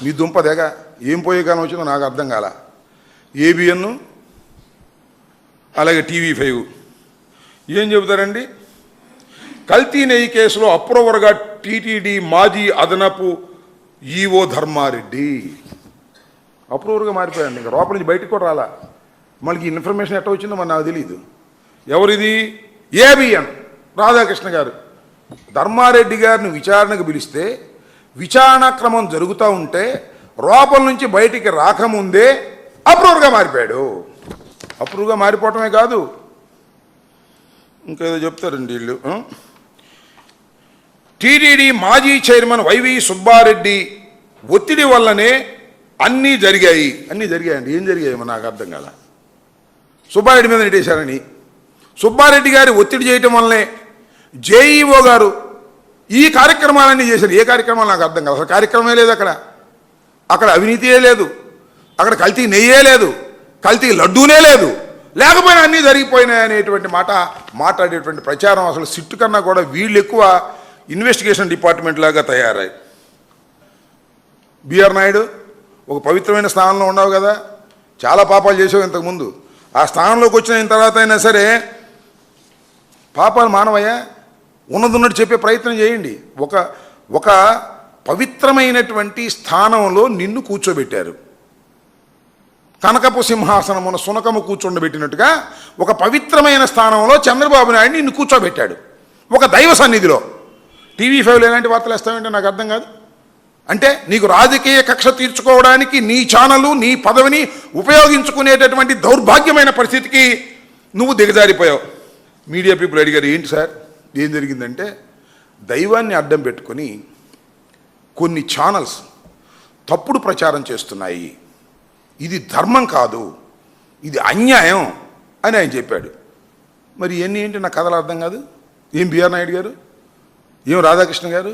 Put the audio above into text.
మీ దుంపదేగ ఏం పోయే కాలం వచ్చిందో నాకు అర్థం కాల. ఏబిఎన్ అలాగే TV5 ఏం చెబుతారండి? కల్తీ నెయ్యి కేసులో అప్రూవర్గా టీటీడీ మాజీ అదనపు ఈఓ ధర్మారెడ్డి అప్రూవర్గా మారిపోయాడు. ఇంకా లోపల నుంచి బయటకు కూడా రాలా. మనకి ఇన్ఫర్మేషన్ ఎట్లా వచ్చిందో మరి నాకు తెలియదు. ఎవరిది? ఏబిఎన్ రాధాకృష్ణ గారు ధర్మారెడ్డి గారిని విచారణకు పిలిస్తే విచారణ క్రమం జరుగుతూ ఉంటే లోపల నుంచి బయటికి రాకముందే అప్రూవర్గా మారిపోయాడు. అప్రూవ్గా మారిపోవటమే కాదు, ఇంకేదో చెప్తారండి వీళ్ళు. టీటీడీ మాజీ చైర్మన్ వైవి సుబ్బారెడ్డి ఒత్తిడి వల్లనే అన్నీ జరిగాయండి. ఏం జరిగాయేమో నాకు అర్థం కాల. సుబ్బారెడ్డి మీద నెట్టేశారని, సుబ్బారెడ్డి గారి ఒత్తిడి చేయటం వల్లనే జేఈఓ గారు ఈ కార్యక్రమాలన్నీ చేశారు. ఏ కార్యక్రమాలు నాకు అర్థం కాదు. అసలు కార్యక్రమమే లేదు అక్కడ అవినీతియే లేదు, అక్కడ కల్తీ నెయ్యే లేదు, కల్తీ లడ్డూనే లేదు, లేకపోయినా అన్నీ జరిగిపోయినాయి అనేటువంటి మాట్లాడేటువంటి ప్రచారం అసలు సిట్టు కన్నా కూడా వీళ్ళు ఎక్కువ ఇన్వెస్టిగేషన్ డిపార్ట్మెంట్ లాగా తయారై. బిఆర్ నాయుడు ఒక పవిత్రమైన స్థానంలో ఉన్నావు కదా, చాలా పాపాలు చేసావు ఇంతకుముందు. ఆ స్థానంలోకి వచ్చిన తర్వాత అయినా సరే పాపాలు మానవయ్యా, ఉన్నదున్నట్టు చెప్పే ప్రయత్నం చేయండి. ఒక పవిత్రమైనటువంటి స్థానంలో నిన్ను కూర్చోబెట్టారు. కనకపు సింహాసనమున సునకము కూర్చోబెట్టినట్టుగా ఒక పవిత్రమైన స్థానంలో చంద్రబాబు నాయుడు నిన్ను కూర్చోబెట్టాడు, ఒక దైవ సన్నిధిలో. TV5లో ఎలాంటి వార్తలు వేస్తామంటే నాకు అర్థం కాదు. అంటే నీకు రాజకీయ కక్ష తీర్చుకోవడానికి నీ ఛానలు నీ పదవిని ఉపయోగించుకునేటటువంటి దౌర్భాగ్యమైన పరిస్థితికి నువ్వు దిగజారిపోయావు. మీడియా పీపుల్ అడిగారు, ఏంటి సార్ ఏం జరిగిందంటే, దైవాన్ని అడ్డం పెట్టుకొని కొన్ని ఛానల్స్ తప్పుడు ప్రచారం చేస్తున్నాయి, ఇది ధర్మం కాదు, ఇది అన్యాయం అని ఆయన చెప్పాడు. మరి ఇవన్నీ ఏంటి నాకు కథలు అర్థం కాదు. ఏం బిఆర్ నాయుడు గారు, ఏం రాధాకృష్ణ గారు,